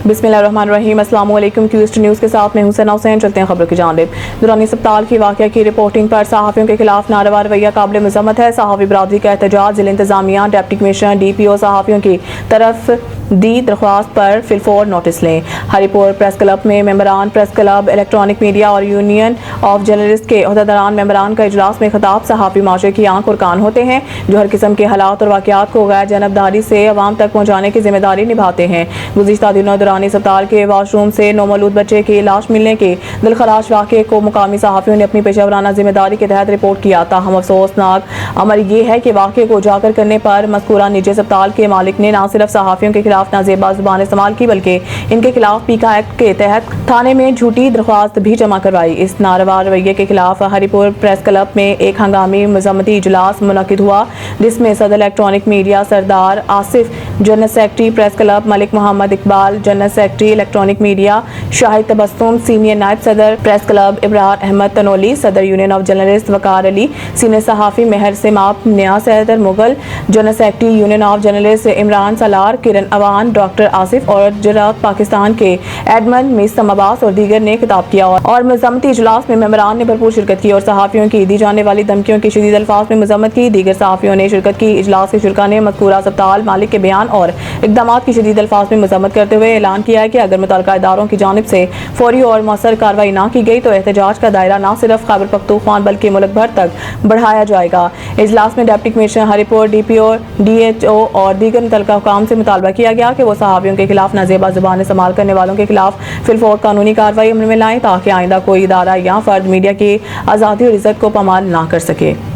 बिस्मिल्लाहिर्रहमानिर्रहीम। अस्सलाम वालेकुम। क्यूस्ट न्यूज़ के साथ मैं हूं सना हुसैन। चलते हैं खबरों की जानिब। दुरानी अस्पताल की वाक़या की रिपोर्टिंग पर सहाफ़ियों के खिलाफ नारवा रवैया काबिल मज़म्मत है। सहाफ़ी बरादरी का एहतजाज। ज़िला इंतज़ामिया, डिप्टी कमिश्नर, DPO सहाफ़ियों की तरफ दी दरख्वास्त पर फिलफौर नोटिस लें। हरिपुर प्रेस क्लब में मेंबरान प्रेस क्लब, इलेक्ट्रॉनिक मीडिया और यूनियन ऑफ जर्नलिस्ट के अहदेदारान मेंबरान का इजलास में खिताब। सहाफ़ी माशरे की आंख और कान होते हैं जो हर किस्म के हालात और वाक़यात को गैर जानबदारी से अवाम तक पहुँचाने की जिम्मेदारी निभाते हैं। गुज़िश्ता दिनों दुरानी अस्पताल के वाशरूम से नौमौलूद बच्चे की लाश मिलने के दिलखराश वाक़े को मुकामी सहाफ़ियों ने अपनी पेशेवराना जिम्मेदारी के तहत रिपोर्ट किया। ताहम अफसोसनाक अमर ये है कि वाक़े को उजागर करने पर मज़कूरा निजी अस्पताल के मालिक ने न सिर्फ सहाफ़ियों के खिलाफ नाजेबा ज़ुबान इस्तेमाल की बल्कि इनके खिलाफ पीका एक्ट के तहत थाने में झूठी दरख्वास्त भी जमा करवाई। इस नारवा रवैये के खिलाफ हरिपुर प्रेस क्लब में एक हंगामी मज़म्मती इजलास मुनक़िद हुआ जिसमें सदर electronic media Sardar Asif, general secretary press club Malik Mohammad Iqbal, general secretary electronic media Shahid Tabassum, senior नायब सदर प्रेस क्लब इब्रार अहमद तनोली, सदर union of journalist Waqar Ali, senior सहाफ़ी Mehar Simab, Niaz Haider Mughal, general secretary union of journalist Imran Salar, Kiran Awan, doctor Asif और गुजरात पाकिस्तान के एडमंड मिस्तम अब्बास और दीगर ने खिताब किया। और मज़म्मती इजलास में मेंबरान ने भरपूर शिरकत की और सहाफ़ियों की दी जाने वाली धमकियों की शदीद अल्फाज में मज़म्मत की। दीगर सहाफ़ियों ने शिरकत की। इजलास के शुरका ने मज़कूरा अस्पताल मालिक के बयान और इक़दामात की शदीद अल्फाज में मज़म्मत करते हुए ऐलान किया है कि अगर मुतल्लिका इदारों की जानिब से फौरी और मौसर कार्रवाई न की गई तो एहतजाज का दायरा न सिर्फ खैबर पख्तूनख्वा बल्कि मुल्क भर तक बढ़ाया जाएगा। इजलास में deputy commissioner Haripur, DPO, DHO और दीगर मुतल्लिका हुकाम से मुतालबा किया गया कि वो सहाफ़ियों के खिलाफ नाजेबा ज़ुबान इस्तेमाल करने वालों के खिलाफ फिलफौर कानूनी कार्रवाई अमल में लाएं ताकि आइंदा कोई इदारा या फर्द मीडिया की आज़ादी और इज़्ज़त को पामाल ना कर सके।